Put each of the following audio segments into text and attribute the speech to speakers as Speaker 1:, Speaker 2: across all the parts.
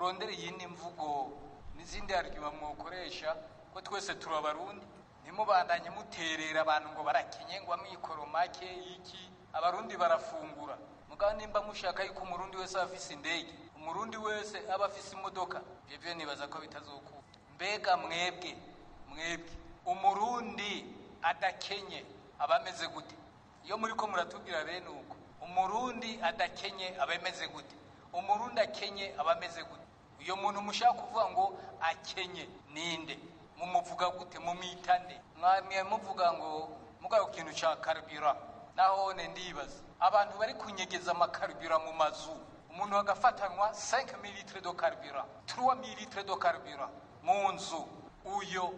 Speaker 1: murondere yindi mvugo n'izindi argument mwokoresha ko twese turabarundi ntimubandanye muterera abantu ngo barakenye ngo amikoro make iki abarundi barafungura mugabo nimba mushaka yuko umurundi wese afise indege umurundi wese aba afise imodoka ivyo nibaza ko bitazokura mbega mwebwe umurundi adakenye abameze gute iyo muriko muratubwira rero nuko umurundi adakenye abameze gute umurundi akenye abameze gute uyo muntu mushaka kuvuga ngo akenye ninde mumuvuga gute mumwitande mwamye muvuga ngo mugayo kintu ca carburant naho ne ndibaza abantu bari kunyegeza amakarburant mu mazu umuntu agafatanwa 5 ml de carburant 3 ml de carburant mu nzu uyo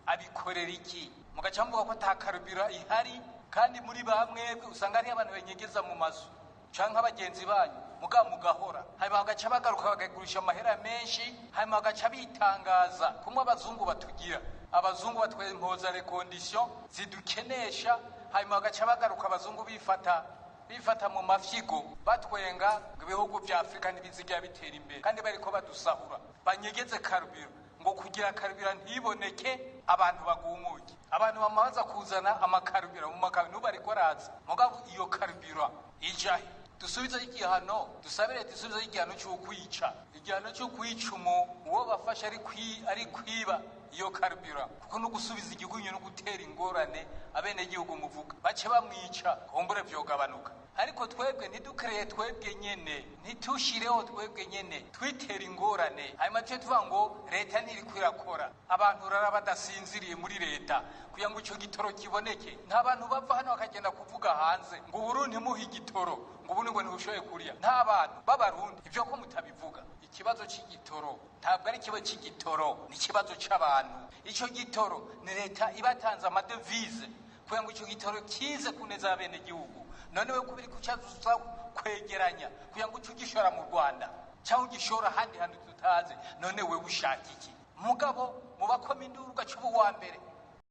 Speaker 1: abikorera iki mugaca mvuga ko ata carburant ihari kandi muri bamwe usanga ari abantu benyegeza mu mazu canke abagenzi banyu mugahora hanyuma bagaca bagaruka bakagurisha amahera menshi hanyuma bagaca bitangaza kumwe abazungu batugira abazungu batwempoza les conditions zidukenesha hanyuma bagaca bagaruka abazungu bifata mu mafyigo batwenga ngo ibihugu vya Afrika ntibizigira bitera imbere kandi bariko badusahura banyegeze carburant ngo kugira carburant ntiboneke abantu bagumuke abantu bamaza kuzana amakarburant mu makamyo bariko raza mugabo iyo carburant ijahe dusubiza igihano dusabire dusubiza igihano cyo kwica igihano cyo kwica uwo bafasha ari kwiba iyo carburant kuko no gusubiza igigunyo no gutera ingorane abene gihugu muvuga bace bamwica kumbure vyogabanuka ariko twebwe ntidukreye twebwe nyene ntitushireho twebwe nyene twitera ingorane hanyuma cyo tuvuga ngo leta ntiri kwirakora abantu rara badasinziriye muri leta kugira ngo ico gitoro kiboneke nta bantu bava hano bakagenda kuvuga hanze ngo Burundi muhi gitoro ngo ubundi ngo ntibushoye kuriya nta bantu b'abarundi ivyo ko mutabivuga ikibazo c'igitoro ntabwo ari kibazo c'igitoro ni kibazo c'abantu ico gitoro ni leta ibatanze amadevize kugira ngo ico gitoro kize kuneza abene gihugu none we kubiri kucazuza kwegeranya kugira ngo ugishora mu Rwanda cyangwa ugishora handi tutaze none we ushaka iki mugabo mu bakoma induru gacubu wa mbere